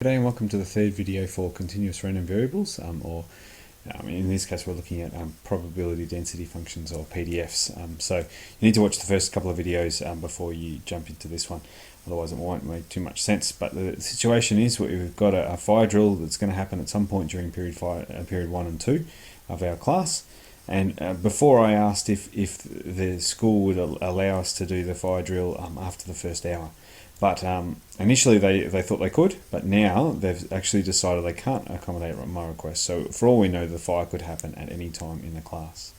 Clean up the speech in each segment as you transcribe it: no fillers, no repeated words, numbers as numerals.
G'day and welcome to the third video for continuous random variables, in this case we're looking at probability density functions, or PDFs. So you need to watch the first couple of videos before you jump into this one, otherwise it won't make too much sense. But the situation is we've got a fire drill that's going to happen at some point during period 1 and 2 of our class. And before I asked if the school would allow us to do the fire drill after the first hour. But initially they thought they could, but now they've actually decided they can't accommodate my request. So for all we know, the fire could happen at any time in the class.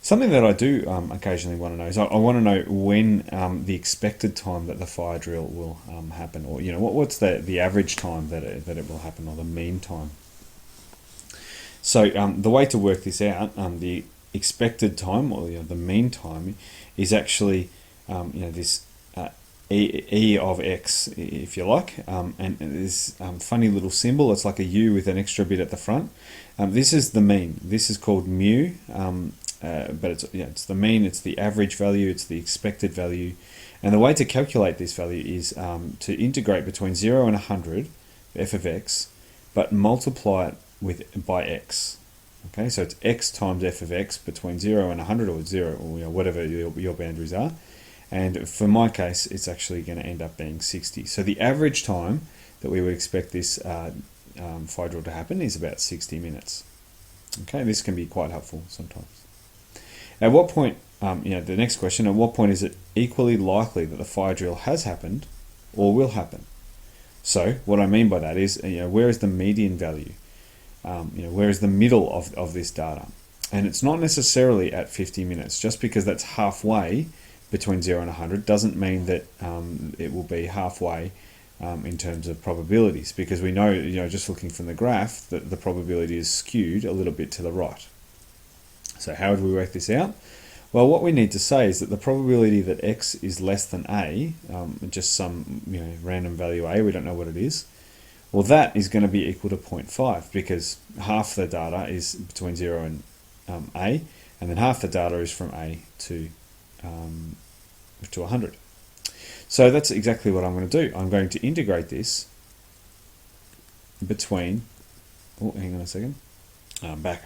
Something that I do occasionally want to know is I want to know when the expected time that the fire drill will happen, or what's the average time that it will happen, or the mean time. So the way to work this out, the expected time, or the mean time, is actually this E of x, if you like, and this funny little symbol. It's like a U with an extra bit at the front. This is the mean. This is called mu, but it's the mean. It's the average value. It's the expected value, and the way to calculate this value is to integrate between 0 and 100 f of x, but multiply it by x. Okay, so it's x times f of x between 0 and 100, or 0, or whatever your boundaries are. And for my case, it's actually going to end up being 60. So the average time that we would expect this fire drill to happen is about 60 minutes. Okay, this can be quite helpful sometimes. At what point, the next question, at what point is it equally likely that the fire drill has happened or will happen? So what I mean by that is, where is the median value? Where is the middle of this data? And it's not necessarily at 50 minutes. Just because that's halfway between 0 and 100 doesn't mean that it will be halfway in terms of probabilities, because we know, just looking from the graph, that the probability is skewed a little bit to the right. So how would we work this out? Well, what we need to say is that the probability that x is less than a, just some random value a, we don't know what it is, well, that is going to be equal to 0.5, because half the data is between 0 and a, and then half the data is from a to 100. So that's exactly what I'm going to do. I'm going to integrate this between, hang on a second, I'm back.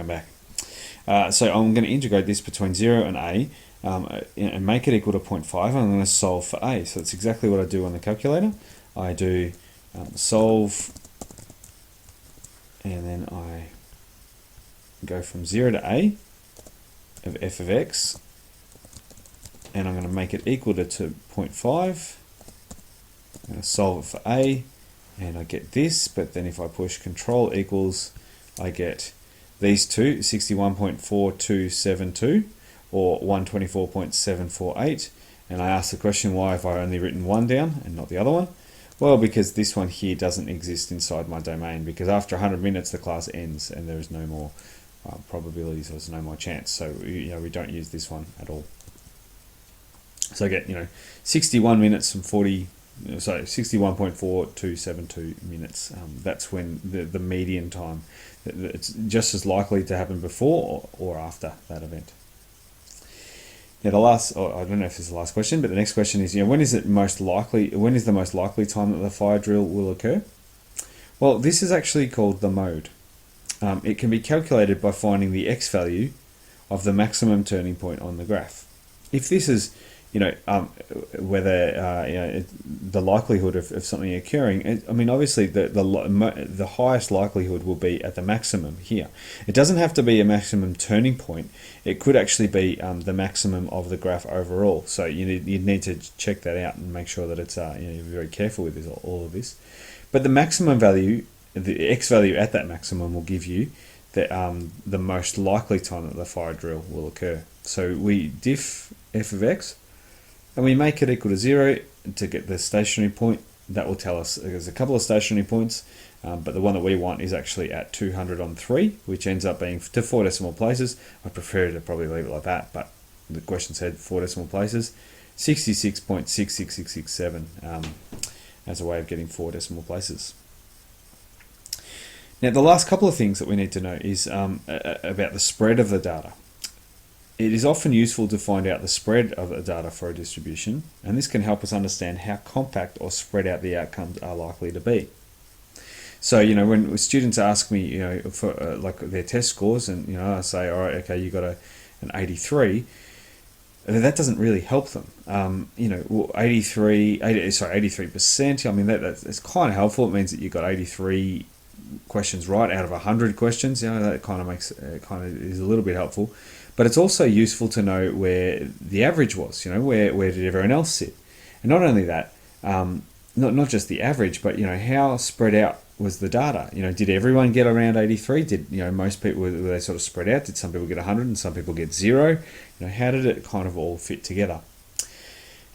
So I'm going to integrate this between 0 and a, and make it equal to 0.5, and I'm going to solve for a. So that's exactly what I do on the calculator. I do solve, and then I go from 0 to a of f of x, and I'm going to make it equal to 0.5. I'm going to solve it for a, and I get this, but then if I push control equals, I get these two, 61.4272 or 124.748, and I ask the question, why have I only written one down and not the other one? Well, because this one here doesn't exist inside my domain, because after 100 minutes the class ends and there is no more probabilities, there's no more chance, so we don't use this one at all. So I get 61 minutes and 61.4272 minutes. That's when the median time. It's just as likely to happen before or after that event. Now the last, I don't know if this is the last question, but the next question is, when is the most likely time that the fire drill will occur? Well, this is actually called the mode. It can be calculated by finding the x value of the maximum turning point on the graph. If this is whether the likelihood of something occurring, obviously the highest likelihood will be at the maximum here. It doesn't have to be a maximum turning point. It could actually be the maximum of the graph overall. So you need to check that out and make sure that it's you're very careful with all of this. But the maximum value, the x value at that maximum, will give you the most likely time that the fire drill will occur. So we diff f of x, and we make it equal to 0 to get the stationary point. That will tell us there's a couple of stationary points, but the one that we want is actually at 200 on 3, which ends up being to 4 decimal places. I prefer to probably leave it like that, but the question said 4 decimal places, 66.66667 as a way of getting 4 decimal places. Now the last couple of things that we need to know is about the spread of the data. It is often useful to find out the spread of the data for a distribution, and this can help us understand how compact or spread out the outcomes are likely to be. So, you know, when students ask me, you know, for like their test scores, and, you know, I say, all right, okay, you got an 83, that doesn't really help them. You know, 83%. I mean, that's kind of helpful. It means that you got 83 questions right out of 100 questions. You know, that kind of is a little bit helpful. But it's also useful to know where the average was. You know, where did everyone else sit? And not only that, not just the average, but, you know, how spread out was the data. You know, did everyone get around 83? Did, you know, most people, were they sort of spread out? Did some people get 100 and some people get 0? You know, how did it kind of all fit together?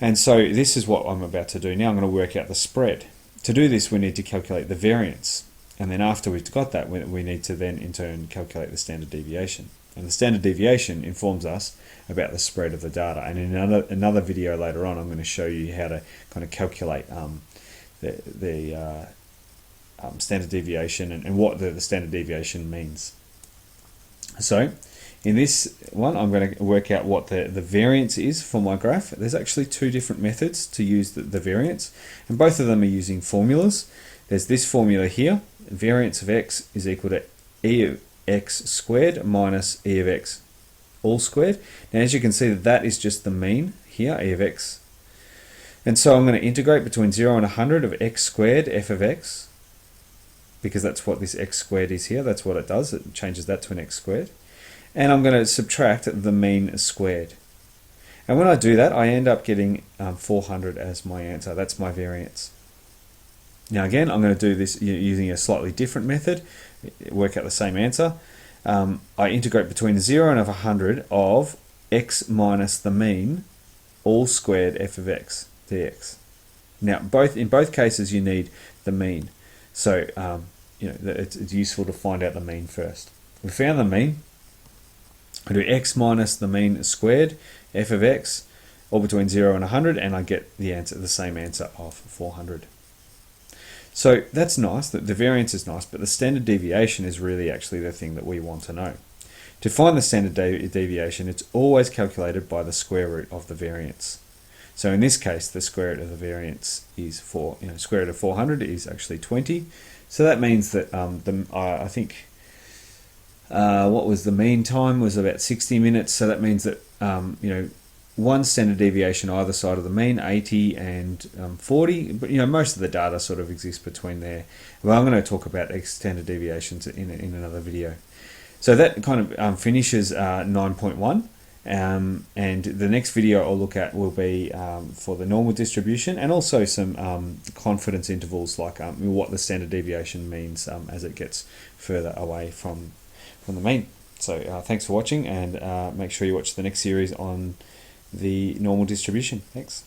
And so this is what I'm about to do now. I'm going to work out the spread. To do this, we need to calculate the variance. And then after we've got that, we need to then in turn calculate the standard deviation. And the standard deviation informs us about the spread of the data. And in another video later on, I'm going to show you how to kind of calculate the standard deviation and what the standard deviation means. So in this one, I'm going to work out what the variance is for my graph. There's actually two different methods to use the variance, and both of them are using formulas. There's this formula here, variance of x is equal to e of x squared minus e of x all squared. Now, as you can see, that is just the mean here, e of x. And so I'm going to integrate between 0 and 100 of x squared f of x, because that's what this x squared is here. That's what it does. It changes that to an x squared. And I'm going to subtract the mean squared. And when I do that, I end up getting 400 as my answer. That's my variance. Now again, I'm going to do this using a slightly different method, work out the same answer. I integrate between 0 and 100 of x minus the mean all squared f of x dx. Now, in both cases, you need the mean. So, you know, it's useful to find out the mean first. We found the mean. I do x minus the mean squared, f of x, all between 0 and 100, and I get the same answer of 400. So that's nice, that the variance is nice, but the standard deviation is really actually the thing that we want to know. To find the standard deviation, it's always calculated by the square root of the variance. So in this case, the square root of the variance is square root of 400 is actually 20. So that means that I think what was the mean time was about 60 minutes. So that means that you know, one standard deviation either side of the mean, 80 and 40. But, you know, most of the data sort of exists between there. Well, I'm going to talk about standard deviations in another video. So that kind of finishes 9.1. And the next video I'll look at will be for the normal distribution, and also some confidence intervals, like what the standard deviation means as it gets further away from the mean. So thanks for watching, and make sure you watch the next series on the normal distribution. Thanks.